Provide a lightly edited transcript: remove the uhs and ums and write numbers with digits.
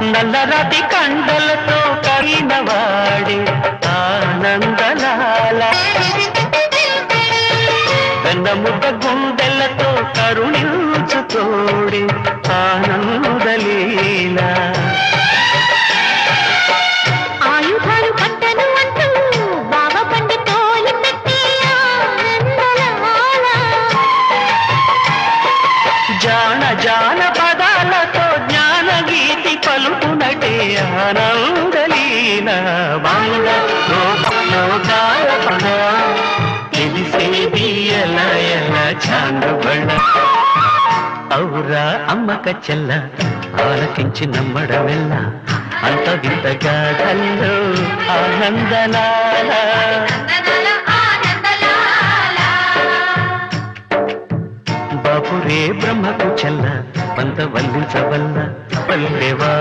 నల్లరాతి కండలతో కరినవాడే ఆనందలాల వెన్నముద్ద గుండెలతో కరుణించుతోడే ఆనందలీల ఆయుధాలు పట్టను అంటూ బావ బండి తోలి పెట్టే ఆనందలాల జాన జాన పదాలతో జ్ఞాన గీతి పలుకునటే ఆనందలీల బండ లోకాల పద తెలిసేది ఎలా ఎలా చాంగుబళ్ళ ఔరా అమ్మక చెల్ల ఆలకించి నమ్మడమెల్ల అంత వింత గాథల్లో ఆనందలాల బాపురే బ్రహ్మకు చెల్ల పంత వల్లించవల్ల పల్లెవా